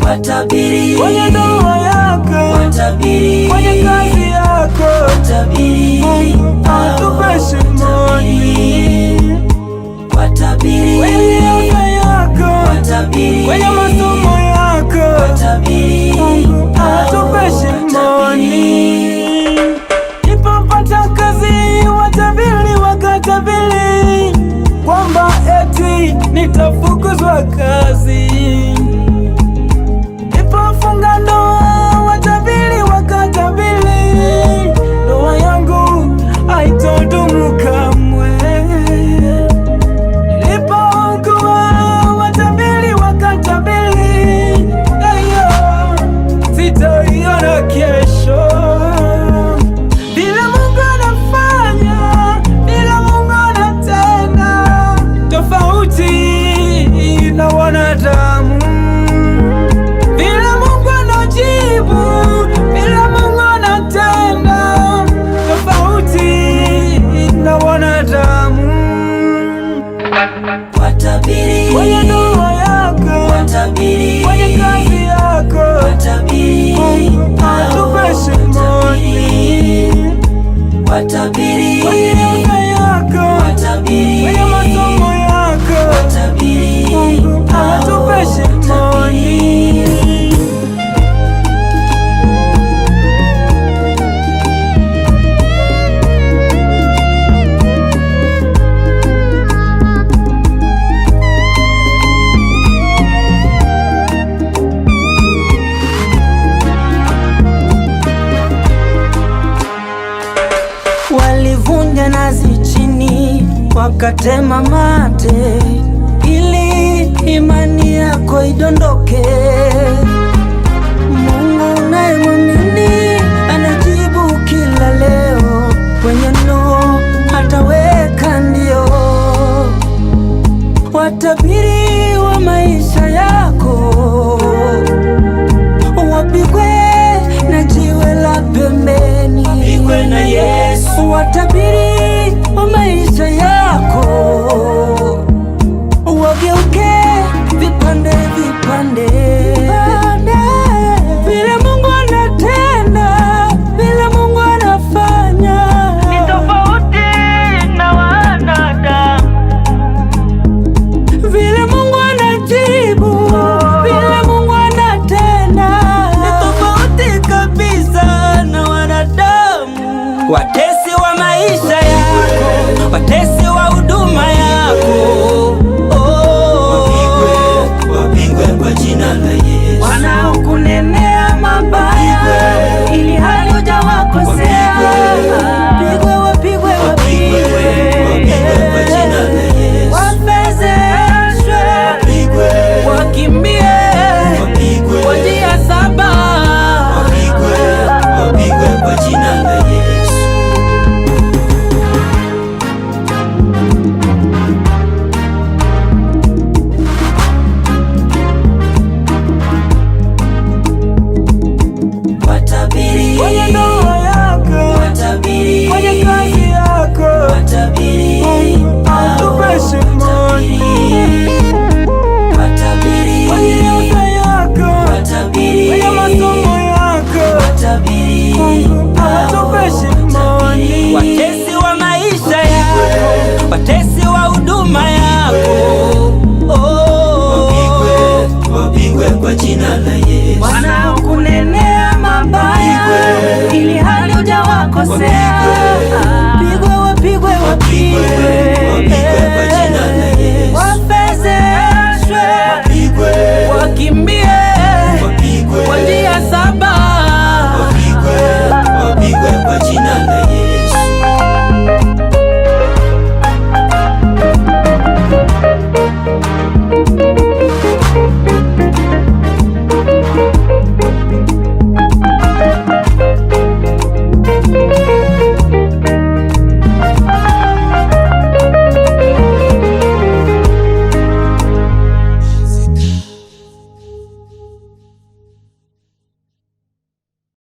Watabiri kwenye ndoa yako, watabiri kwenye kazi yako, watabiri Mungu atupe shimoni. watabiri Kwenye afya yako, watabiri kwenye masomo yako, watabiri Mungu atupe shimoni. Nipopata kazi watabiri wakatabiri kwamba eti nitafukuzwa kazi. Nipofunga ndoa watabiri wakatabiri ndoa yangu haitodumu kamwe. Nilipougua watabiri wakatabiri sitaiona kesho. Vile Mungu anafanya, vile Mungu anatenda, tofauti na wanadamu. Vile Mungu anajibu, vile Mungu anatenda, tofauti na wanadamu. watabiri Kwenye ndoa yako, watabiri kwenye kazi yako, watabiri Mungu atupe shimoni. watabiri Kwenye afya yako, watabiri kwenye masomo yako, watabiri Mungu atupe shimoni. Walivunja nazi chini wakatema mate ili imani yako idondoke. Mungu unayemwamini anajibu kila leo, kwenye no ataweka ndio. Watabiri